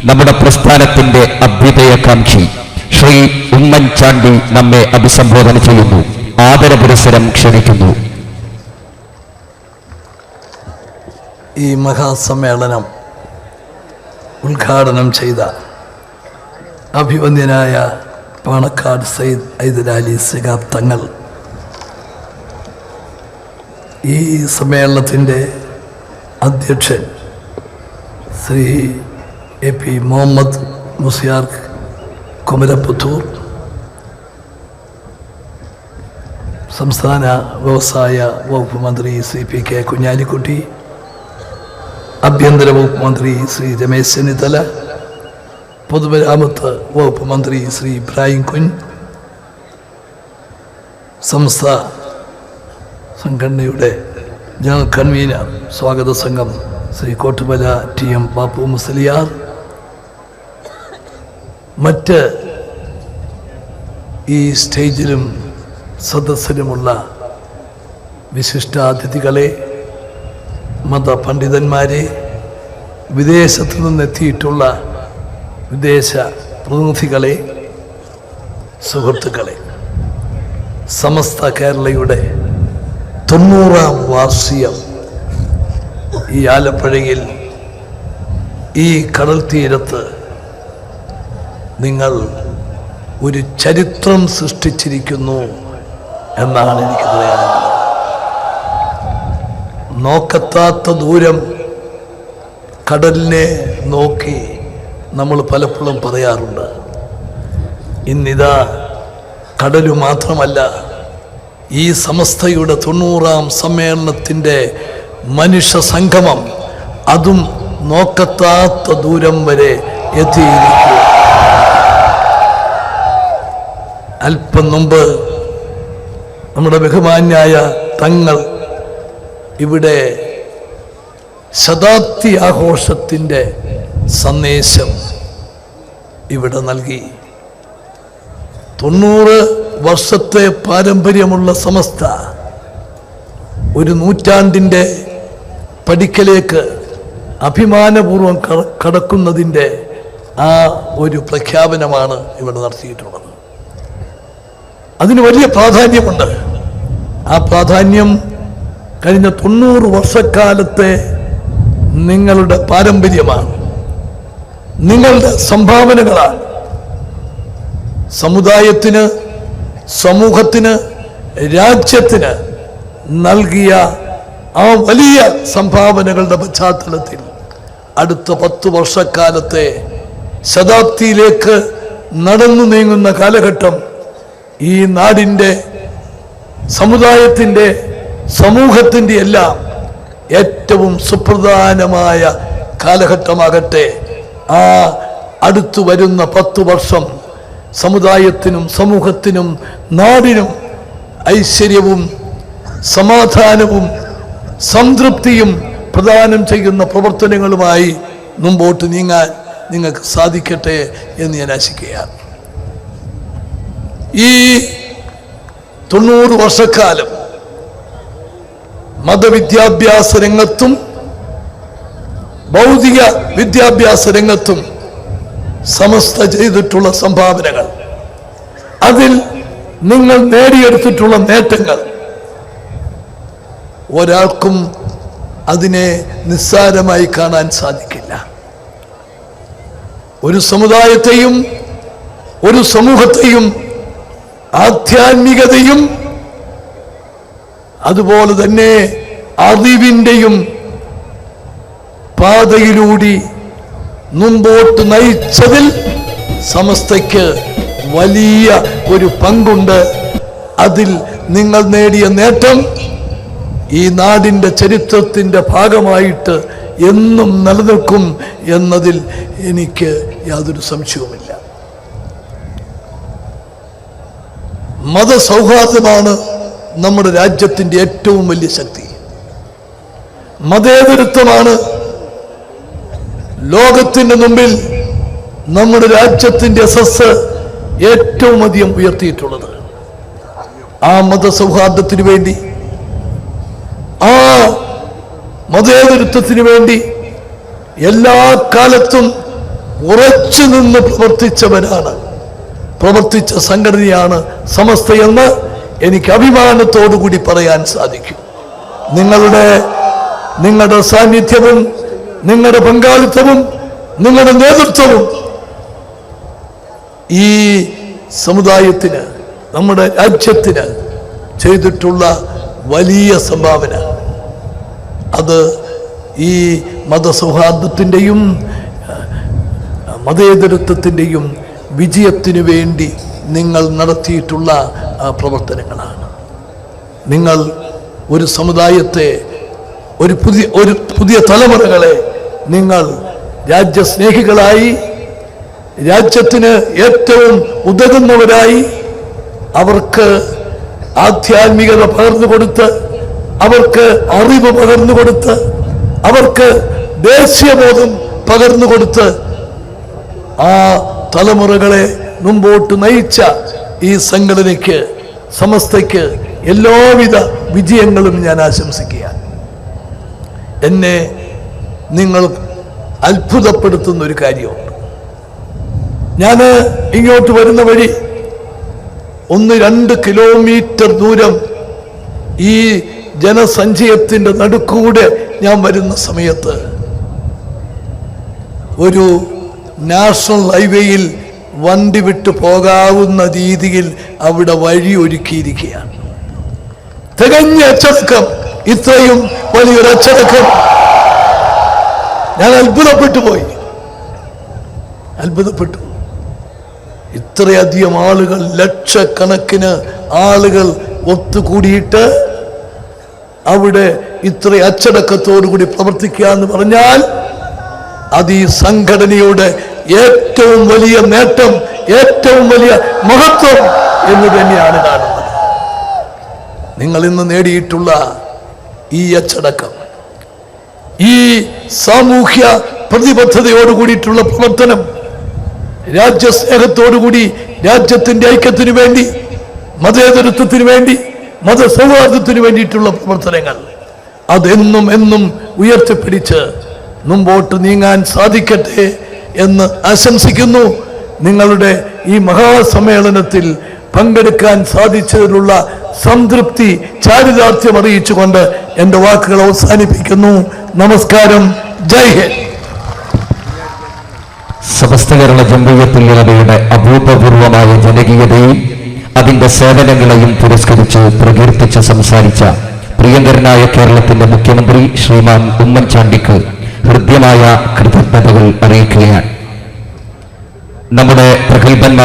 നമ്മുടെ പ്രസ്ഥാനത്തിന്റെ അഭ്യുദയകാംക്ഷി ശ്രീ ഉമ്മൻചാണ്ടി നമ്മെ അഭിസംബോധന ചെയ്യുന്നു. ആദരപുരസ്സരം ക്ഷണിക്കുന്നു. ഈ മഹാസമ്മേളനം ഉദ്ഘാടനം ചെയ്ത അഭിവന്ദ്യനായ പാണക്കാട് സയ്യിദ് ഹൈദരാലി ശിഹാബ് തങ്ങൾ, ഈ സമ്മേളനത്തിൻ്റെ അധ്യക്ഷൻ ശ്രീ AP മുഹമ്മദ് മുസ്ലിയാർ കുമരപ്പുത്തൂർ, സംസ്ഥാന വ്യവസായ വകുപ്പ് മന്ത്രി ശ്രീ PK കുഞ്ഞാലിക്കുട്ടി, ആഭ്യന്തര വകുപ്പ് മന്ത്രി ശ്രീ രമേശ് ചെന്നിത്തല, പൊതുമരാമത്ത് വകുപ്പ് മന്ത്രി ശ്രീ ഇബ്രാഹിം കുഞ്ഞ്, സംസ്ഥാന സംഘടനയുടെ ജനറൽ കൺവീനർ സ്വാഗത സംഘം ശ്രീ കോട്ടുമല TM ബാപ്പു മുസ്ലിയാർ, മറ്റ് ഈ സ്റ്റേജിലും സദസ്സിലുമുള്ള വിശിഷ്ടാതിഥികളെ, മതപണ്ഡിതന്മാരെ, വിദേശത്തു നിന്നെത്തിയിട്ടുള്ള വിദേശ പ്രതിനിധികളെ, സുഹൃത്തുക്കളെ, സമസ്ത കേരളയുടെ 90-ാം വാർഷികം ഈ ആലപ്പുഴയിൽ ഈ കടൽ തീരത്ത് നിങ്ങൾ ഒരു ചരിത്രം സൃഷ്ടിച്ചിരിക്കുന്നു എന്നാണ് എനിക്ക് പറയാനുള്ളത്. നോക്കത്താത്ത ദൂരം കടലിനെ നോക്കി നമ്മൾ പലപ്പോഴും പറയാറുണ്ട്. ഇന്നിതാ കടലു മാത്രമല്ല, ഈ സമസ്തയുടെ 90-ാം സമ്മേളനത്തിൻ്റെ മനുഷ്യ സംഗമം, അതും നോക്കത്താത്ത ദൂരം വരെ എത്തിയിരിക്കുക. അല്പം മുമ്പ് നമ്മുടെ ബഹുമാന്യായ തങ്ങൾ ഇവിടെ ശതാബ്ദി ആഘോഷത്തിൻ്റെ സന്ദേശം ഇവിടെ നൽകി. 90 വർഷത്തെ പാരമ്പര്യമുള്ള സമസ്ത ഒരു നൂറ്റാണ്ടിൻ്റെ പടിക്കലേക്ക് അഭിമാനപൂർവം കടക്കുന്നതിൻ്റെ ആ ഒരു പ്രഖ്യാപനമാണ് ഇവിടെ നടത്തിയിട്ടുള്ളത്. അതിന് വലിയ പ്രാധാന്യമുണ്ട്. ആ പ്രാധാന്യം കഴിഞ്ഞ 90 വർഷക്കാലത്തെ നിങ്ങളുടെ പാരമ്പര്യമാണ്, നിങ്ങളുടെ സംഭാവനകളാണ്. സമുദായത്തിന്, സമൂഹത്തിന്, രാജ്യത്തിന് നൽകിയ ആ വലിയ സംഭാവനകളുടെ പശ്ചാത്തലത്തിൽ അടുത്ത 10 വർഷക്കാലത്തെ ശതാബ്ദിയിലേക്ക് നടന്നു നീങ്ങുന്ന കാലഘട്ടം ഈ നാടിൻ്റെ, സമുദായത്തിൻ്റെ, സമൂഹത്തിൻ്റെ എല്ലാം ഏറ്റവും സുപ്രധാനമായ കാലഘട്ടമാകട്ടെ. ആ അടുത്തു വരുന്ന 10 വർഷം സമുദായത്തിനും സമൂഹത്തിനും നാടിനും ഐശ്വര്യവും സമാധാനവും സംതൃപ്തിയും പ്രദാനം ചെയ്യുന്ന പ്രവർത്തനങ്ങളുമായി മുമ്പോട്ട് നീങ്ങാൻ നിങ്ങൾക്ക് സാധിക്കട്ടെ എന്ന് ഞാൻ ആശിക്കുകയാണ്. ഈ 90 വർഷക്കാലം മതവിദ്യാഭ്യാസ രംഗത്തും ഭൗതിക വിദ്യാഭ്യാസ രംഗത്തും സമസ്ത ചെയ്തിട്ടുള്ള സംഭാവനകൾ, അതിൽ നിങ്ങൾ നേടിയെടുത്തിട്ടുള്ള നേട്ടങ്ങൾ, ഒരാൾക്കും അതിനെ നിസ്സാരമായി കാണാൻ സാധിക്കില്ല. ഒരു സമുദായത്തെയും ഒരു സമൂഹത്തെയും ആധ്യാത്മികതയും അതുപോലെ തന്നെ അറിവിൻ്റെയും പാതയിലൂടെ മുമ്പോട്ട് നയിച്ചതിൽ സമസ്തയ്ക്ക് വലിയ ഒരു പങ്കുണ്ട്. അതിൽ നിങ്ങൾ നേടിയ നേട്ടം ഈ നാടിൻ്റെ ചരിത്രത്തിൻ്റെ ഭാഗമായിട്ട് എന്നും നിലനിൽക്കും എന്നതിൽ എനിക്ക് യാതൊരു സംശയവുമില്ല. മതസൗഹാർദ്ദമാണ് നമ്മുടെ രാജ്യത്തിൻ്റെ ഏറ്റവും വലിയ ശക്തി. മതേതരത്വമാണ് ലോകത്തിൻ്റെ മുമ്പിൽ നമ്മുടെ രാജ്യത്തിൻ്റെ യശസ്സ് ഏറ്റവും അധികം ഉയർത്തിയിട്ടുള്ളത്. ആ മതസൗഹാർദ്ദത്തിന് വേണ്ടി, ആ മതേതരത്വത്തിന് വേണ്ടി എല്ലാ കാലത്തും ഉറച്ചു നിന്ന് പ്രവർത്തിച്ച സംഘടനയാണ് സമസ്തയെന്ന് എനിക്ക് അഭിമാനത്തോടുകൂടി പറയാൻ സാധിക്കും. നിങ്ങളുടെ സാന്നിധ്യവും നിങ്ങളുടെ പങ്കാളിത്തവും നിങ്ങളുടെ നേതൃത്വവും ഈ സമുദായത്തിന്, നമ്മുടെ രാജ്യത്തിന് ചെയ്തിട്ടുള്ള വലിയ സംഭാവന, അത് ഈ മതസൗഹാർദ്ദത്തിൻ്റെയും മതേതരത്വത്തിൻ്റെയും വിജയത്തിനു വേണ്ടി നിങ്ങൾ നടത്തിയിട്ടുള്ള പ്രവർത്തനങ്ങളാണ്. നിങ്ങൾ ഒരു സമുദായത്തെ, ഒരു പുതിയ തലമുറകളെ നിങ്ങൾ രാജ്യസ്നേഹികളായി, രാജ്യത്തിന് ഏറ്റവും ഉതകുന്നവരായി, അവർക്ക് ആധ്യാത്മികത പകർന്നു കൊടുത്ത്, അവർക്ക് അറിവ് പകർന്നു കൊടുത്ത്, അവർക്ക് ദേശീയബോധം പകർന്നു കൊടുത്ത് ആ തലമുറകളെ മുമ്പോട്ട് നയിച്ച ഈ സംഘടനയ്ക്ക്, സമസ്തയ്ക്ക് എല്ലാവിധ വിജയങ്ങളും ഞാൻ ആശംസിക്കുകയാണ്. എന്നെ നിങ്ങൾ അത്ഭുതപ്പെടുത്തുന്ന ഒരു കാര്യമുണ്ട്. ഞാൻ ഇങ്ങോട്ട് വരുന്ന വഴി 1-2 കിലോമീറ്റർ ദൂരം ഈ ജനസഞ്ചയത്തിൻ്റെ നടുക്കൂടെ ഞാൻ വരുന്ന സമയത്ത് ഒരു നാഷണൽ ഹൈവേയിൽ വണ്ടി വിട്ടു പോകാവുന്ന രീതിയിൽ അവിടെ വഴി ഒരുക്കിയിരിക്കുകയാണ്. തികഞ്ഞ അച്ചടക്കം, ഇത്രയും വലിയൊരു അച്ചടക്കം ഞാൻ അത്ഭുതപ്പെട്ടു. ഇത്രയധികം ആളുകൾ, ലക്ഷക്കണക്കിന് ആളുകൾ ഒത്തുകൂടിയിട്ട് അവിടെ ഇത്ര അച്ചടക്കത്തോടുകൂടി പ്രവർത്തിക്കുക എന്ന് പറഞ്ഞാൽ അത് ഈ സംഘടനയുടെ ഏറ്റവും വലിയ നേട്ടം, ഏറ്റവും വലിയ മഹത്വം എന്ന് തന്നെയാണ് കാണുന്നത്. നിങ്ങൾ ഇന്ന് നേടിയിട്ടുള്ള ഈ അച്ചടക്കം, ഈ സാമൂഹ്യ പ്രതിബദ്ധതയോടുകൂടിയിട്ടുള്ള പ്രവർത്തനം, രാജ്യസ്നേഹത്തോടുകൂടി രാജ്യത്തിന്റെ ഐക്യത്തിനു വേണ്ടി, മതേതരത്വത്തിനു വേണ്ടി, മതസൗഹാർദ്ദത്തിനു വേണ്ടിയിട്ടുള്ള പ്രവർത്തനങ്ങൾ, അതെന്നും ഉയർത്തിപ്പിടിച്ച് മുമ്പോട്ട് നീങ്ങാൻ സാധിക്കട്ടെ എന്ന് ആശംസിക്കുന്നു. നിങ്ങളുടെ ഈ മഹാസമ്മേളനത്തിൽ പങ്കെടുക്കാൻ സാധിച്ചതിലുള്ള സംതൃപ്തി, ചാരിതാർത്ഥ്യം അറിയിച്ചുകൊണ്ട് എൻ്റെ വാക്കുകൾ അവസാനിപ്പിക്കുന്നു. നമസ്കാരം. ജയ് ഹിന്ദ്. സമസ്ത കേരള ജംഇയ്യത്തുൽ അഭൂതപൂർവമായ ജനകീയതയും അതിന്റെ സേവനങ്ങളെയും പുരസ്കരിച്ച് പ്രകീർത്തിച്ച് സംസാരിച്ച പ്രിയങ്കരനായ കേരളത്തിന്റെ മുഖ്യമന്ത്രി ശ്രീമാൻ ഉമ്മൻചാണ്ടിക്ക് ഹൃദ്യമായ കൃതജ്ഞതകൾ അറിയിക്കുകയാണ്. നമ്മുടെ പ്രഗത്ഭന്മാർ